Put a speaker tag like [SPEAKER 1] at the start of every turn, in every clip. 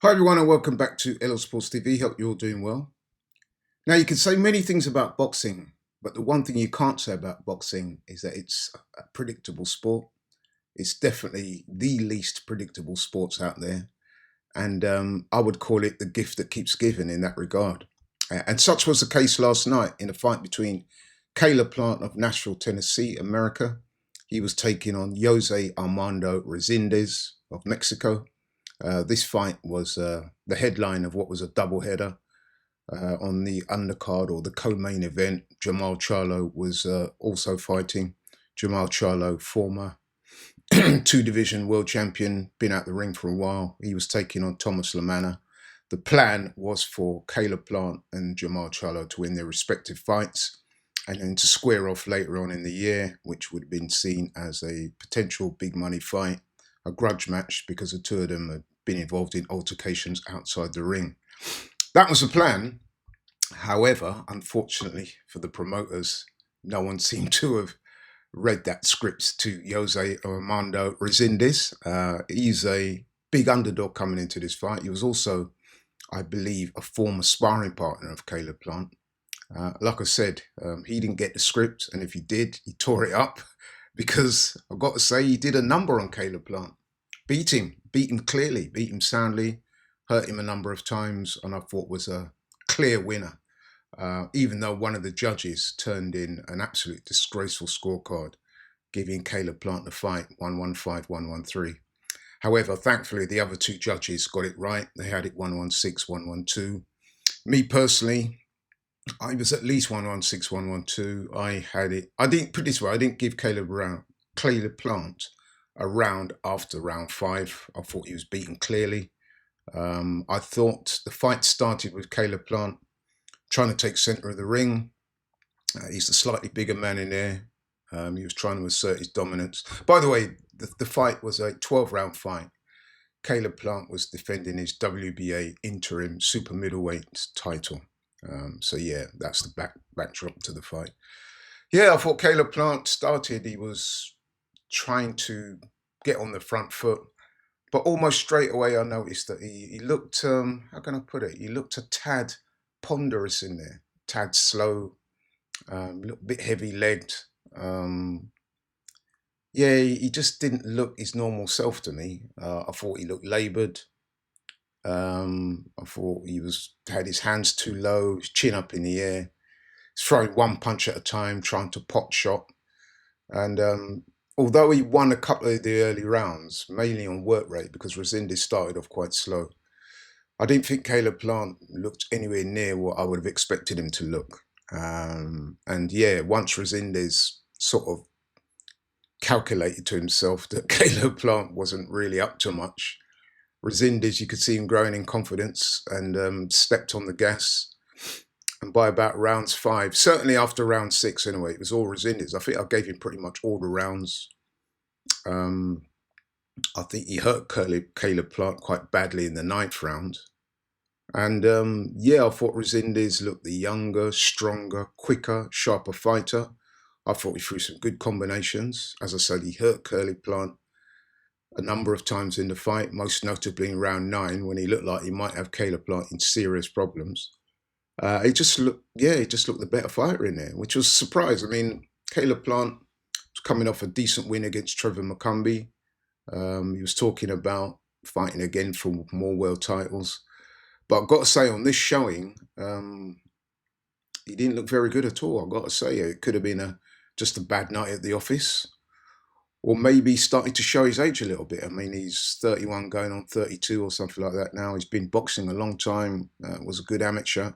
[SPEAKER 1] Hi everyone and welcome back to LL Sports TV. Hope you're all doing well. Now you can say many things about boxing, but the one thing you can't say about boxing is that it's a predictable sport. It's definitely the least predictable sports out there, and I would call it the gift that keeps giving in that regard. And such was the case last night in a fight between Caleb Plant of Nashville, Tennessee, America. He was taking on Jose Armando Resendiz of Mexico. This fight was the headline of what was a doubleheader on the undercard or the co-main event. Jamal Charlo was also fighting. Jamal Charlo, former two-division world champion, been out the ring for a while. He was taking on Thomas Lamanna. The plan was for Caleb Plant and Jamal Charlo to win their respective fights and then to square off later on in the year, which would have been seen as a potential big money fight, a grudge match because the two of them had been involved in altercations outside the ring. That was the plan. However, unfortunately for the promoters, no one seemed to have read that script to Jose Armando Resendiz. He's a big underdog coming into this fight. He was also, I believe, a former sparring partner of Caleb Plant. Like I said, he didn't get the script, and if he did, he tore it up because I've got to say he did a number on Caleb Plant. Beat him clearly, beat him soundly, hurt him a number of times, and I thought was a clear winner. Even though one of the judges turned in an absolute disgraceful scorecard, giving Caleb Plant the fight 115, 113. However, thankfully, the other two judges got it right. They had it 116, 112. Me personally, I was at least 116, 112. I had it. I didn't put it this way. I didn't give Caleb Plant a round after round 5. I thought he was beaten clearly. I thought the fight started with Caleb Plant trying to take centre of the ring. He's the slightly bigger man in there. He was trying to assert his dominance. By the way, the fight was a 12-round fight. Caleb Plant was defending his WBA interim super middleweight title. So yeah, that's the backdrop to the fight. Yeah, I thought Caleb Plant started. He was trying to get on the front foot, but almost straight away I noticed that he looked, how can I put it? He looked a tad ponderous in there, tad slow, a little bit heavy-legged. Yeah, he just didn't look his normal self to me. I thought he looked laboured. I thought he had his hands too low, his chin up in the air, throwing one punch at a time, trying to pot shot. And although he won a couple of the early rounds, mainly on work rate because Resendiz started off quite slow, I didn't think Caleb Plant looked anywhere near what I would have expected him to look. And yeah, once Resendiz sort of calculated to himself that Caleb Plant wasn't really up to much, Resendiz, you could see him growing in confidence and stepped on the gas. And by about rounds 5, certainly after round 6 anyway, it was all Resendiz. I think I gave him pretty much all the rounds. I think he hurt Caleb Plant quite badly in the 9th round. And yeah, I thought Resendiz looked the younger, stronger, quicker, sharper fighter. I thought he threw some good combinations. As I said, he hurt Caleb Plant a number of times in the fight, most notably in round 9 when he looked like he might have Caleb Plant in serious problems. He just looked the better fighter in there, which was a surprise. I mean, Caleb Plant was coming off a decent win against Trevor McCumbee. He was talking about fighting again for more world titles. But I've got to say, on this showing, he didn't look very good at all. I've got to say, it could have been just a bad night at the office. Or maybe starting to show his age a little bit. I mean, he's 31 going on 32 or something like that now. He's been boxing a long time, was a good amateur.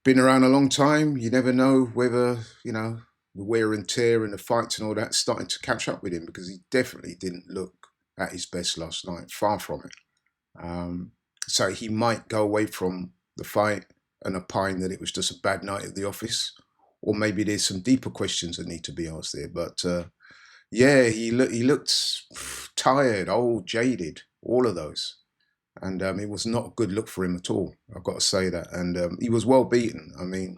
[SPEAKER 1] Been around a long time. You never know whether, the wear and tear and the fights and all that starting to catch up with him because he definitely didn't look at his best last night. Far from it. So he might go away from the fight and opine that it was just a bad night at the office. Or maybe there's some deeper questions that need to be asked there. But yeah, he looked tired, old, jaded, all of those. And it was not a good look for him at all. I've got to say that. And he was well beaten. I mean,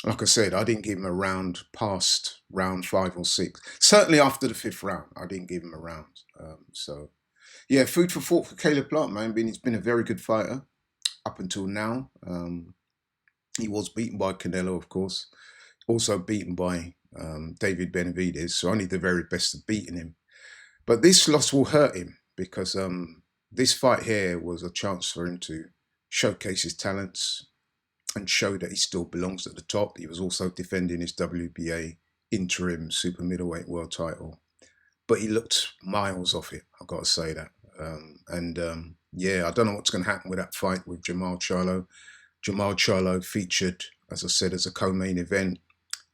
[SPEAKER 1] like I said, I didn't give him a round past round 5 or 6. Certainly after the 5th round, I didn't give him a round. So, Yeah, food for thought for Caleb Plant, man. He's been a very good fighter up until now. He was beaten by Canelo, of course. Also beaten by David Benavidez. So only the very best have beaten him. But this loss will hurt him because this fight here was a chance for him to showcase his talents and show that he still belongs at the top. He was also defending his WBA interim super middleweight world title, but he looked miles off it. I've got to say that. Yeah, I don't know what's going to happen with that fight with Jamal Charlo. Jamal Charlo featured, as I said, as a co-main event.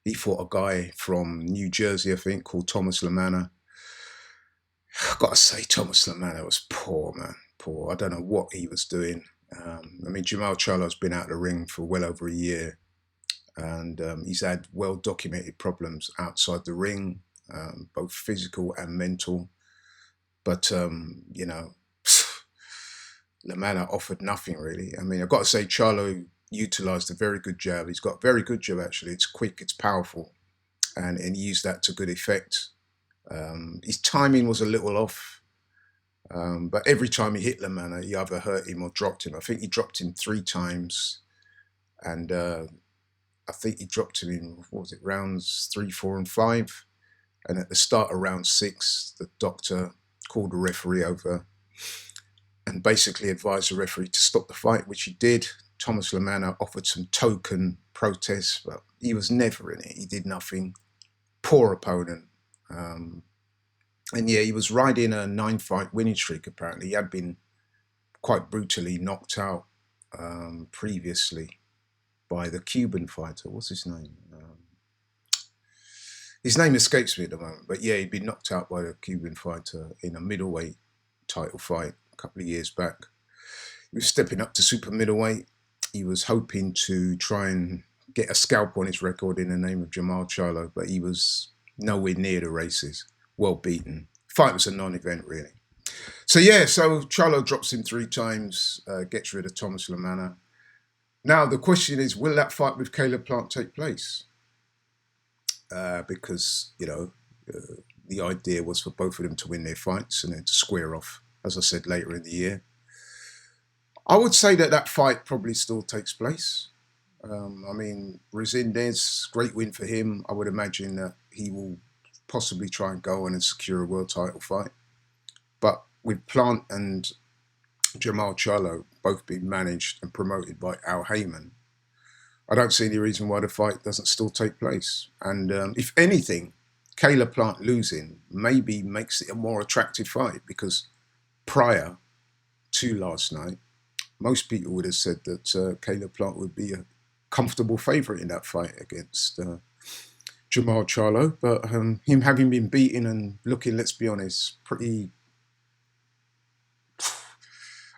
[SPEAKER 1] He fought a guy from New Jersey, I think, called Thomas LaManna. I've got to say, Thomas LaManna was poor, man. Poor. I don't know what he was doing. I mean, Jamal Charlo's been out of the ring for well over a year, and he's had well-documented problems outside the ring, both physical and mental. But, you know, LaManna offered nothing, really. I mean, I've got to say, Charlo utilised a very good jab. He's got a very good jab, actually. It's quick, it's powerful, and he used that to good effect. His timing was a little off, but every time he hit LaManna, he either hurt him or dropped him. I think he dropped him 3 times, and I think he dropped him in, what was it, rounds 3, 4, and 5. And at the start of round 6, the doctor called the referee over and basically advised the referee to stop the fight, which he did. Thomas LaManna offered some token protests, but he was never in it. He did nothing. Poor opponent. And yeah, he was riding a 9-fight winning streak, apparently. He had been quite brutally knocked out previously by the Cuban fighter. What's his name? His name escapes me at the moment, but yeah, he'd been knocked out by the Cuban fighter in a middleweight title fight a couple of years back. He was stepping up to super middleweight. He was hoping to try and get a scalp on his record in the name of Jamal Charlo, but he was nowhere near the races. Well beaten. Fight was a non-event, really. So yeah, so Charlo drops him 3 times, gets rid of Thomas LaManna. Now the question is, will that fight with Caleb Plant take place? Because, you know, the idea was for both of them to win their fights and then to square off, as I said, later in the year. I would say that that fight probably still takes place. I mean, Resendiz, great win for him. I would imagine that he will possibly try and go on and secure a world title fight. But with Plant and Jamal Charlo both being managed and promoted by Al Heyman, I don't see any reason why the fight doesn't still take place. And if anything, Caleb Plant losing maybe makes it a more attractive fight, because prior to last night, most people would have said that Caleb Plant would be a comfortable favourite in that fight against Jamal Charlo. But him having been beaten and looking, let's be honest, pretty,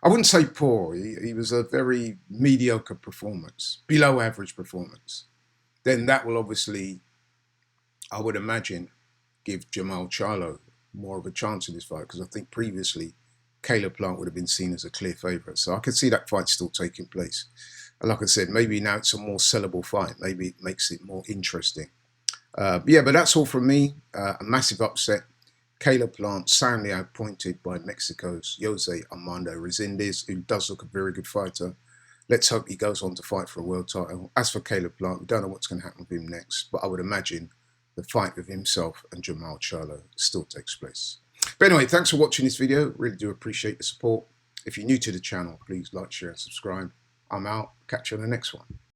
[SPEAKER 1] I wouldn't say poor. He was a very mediocre performance, below average performance. Then that will obviously, I would imagine, give Jamal Charlo more of a chance in this fight, because I think previously Caleb Plant would have been seen as a clear favourite. So I could see that fight still taking place. And like I said, maybe now it's a more sellable fight. Maybe it makes it more interesting. Yeah, but that's all from me. A massive upset. Caleb Plant soundly appointed by Mexico's Jose Armando Resendiz, who does look a very good fighter. Let's hope he goes on to fight for a world title. As for Caleb Plant, we don't know what's going to happen with him next, but I would imagine the fight with himself and Jamal Charlo still takes place. But anyway, thanks for watching this video. Really do appreciate the support. If you're new to the channel, please like, share, and subscribe. I'm out. Catch you on the next one.